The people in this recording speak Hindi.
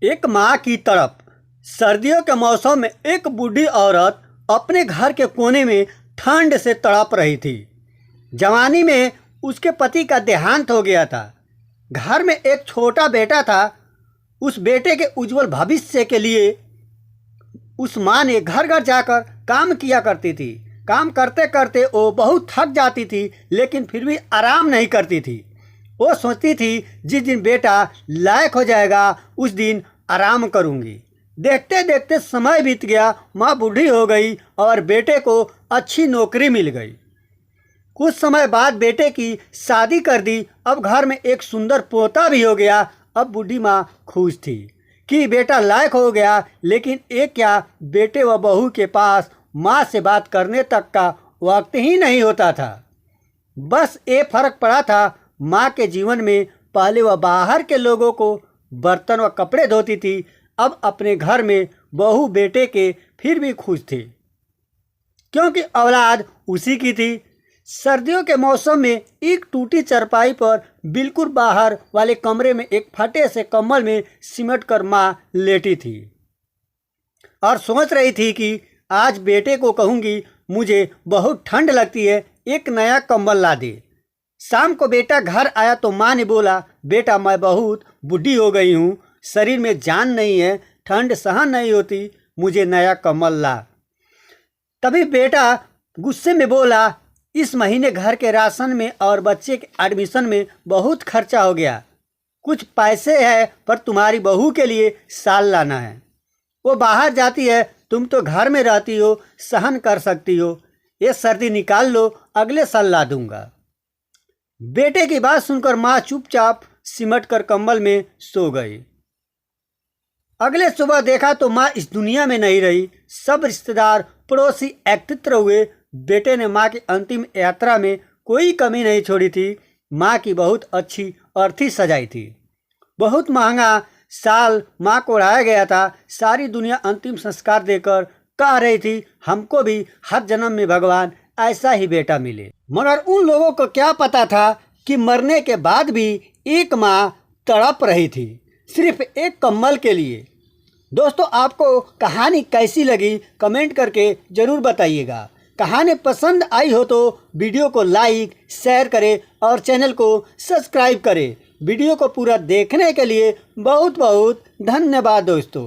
एक माँ की तड़प। सर्दियों के मौसम में एक बूढ़ी औरत अपने घर के कोने में ठंड से तड़प रही थी। जवानी में उसके पति का देहांत हो गया था। घर में एक छोटा बेटा था। उस बेटे के उज्जवल भविष्य के लिए उस माँ ने घर घर जाकर काम किया करती थी। काम करते करते वो बहुत थक जाती थी, लेकिन फिर भी आराम नहीं करती थी। वो सोचती थी जिस दिन बेटा लायक हो जाएगा उस दिन आराम करूंगी। देखते देखते समय बीत गया। माँ बूढ़ी हो गई और बेटे को अच्छी नौकरी मिल गई। कुछ समय बाद बेटे की शादी कर दी। अब घर में एक सुंदर पोता भी हो गया। अब बूढ़ी माँ खुश थी कि बेटा लायक हो गया, लेकिन एक क्या, बेटे व बहू के पास माँ से बात करने तक का वक्त ही नहीं होता था। बस ये फर्क पड़ा था, माँ के जीवन में पहले वह बाहर के लोगों को बर्तन व कपड़े धोती थी, अब अपने घर में बहू बेटे के फिर भी खुश थे, क्योंकि औलाद उसी की थी। सर्दियों के मौसम में एक टूटी चारपाई पर बिल्कुल बाहर वाले कमरे में एक फटे से कंबल में सिमट कर माँ लेटी थी और सोच रही थी कि आज बेटे को कहूँगी मुझे बहुत ठंड लगती है, एक नया कंबल ला दे। शाम को बेटा घर आया तो माँ ने बोला, बेटा मैं बहुत बूढ़ी हो गई हूँ, शरीर में जान नहीं है, ठंड सहन नहीं होती, मुझे नया कंबल ला। तभी बेटा गुस्से में बोला, इस महीने घर के राशन में और बच्चे के एडमिशन में बहुत खर्चा हो गया। कुछ पैसे है पर तुम्हारी बहू के लिए साल लाना है। वो बाहर जाती है, तुम तो घर में रहती हो, सहन कर सकती हो। ये सर्दी निकाल लो, अगले साल ला दूंगा। बेटे की बात सुनकर माँ चुपचाप सिमट कर कंबल में सो गई। अगले सुबह देखा तो माँ इस दुनिया में नहीं रही। सब रिश्तेदार पड़ोसी एकत्रित हुए। बेटे ने माँ की अंतिम यात्रा में कोई कमी नहीं छोड़ी थी। माँ की बहुत अच्छी अर्थी सजाई थी। बहुत महंगा साल माँ को उड़ाया गया था। सारी दुनिया अंतिम संस्कार देकर कह रही थी, हमको भी हर जन्म में भगवान ऐसा ही बेटा मिले। मगर उन लोगों को क्या पता था कि मरने के बाद भी एक माँ तड़प रही थी, सिर्फ एक कंबल के लिए। दोस्तों, आपको कहानी कैसी लगी कमेंट करके ज़रूर बताइएगा। कहानी पसंद आई हो तो वीडियो को लाइक शेयर करें और चैनल को सब्सक्राइब करें। वीडियो को पूरा देखने के लिए बहुत बहुत धन्यवाद दोस्तों।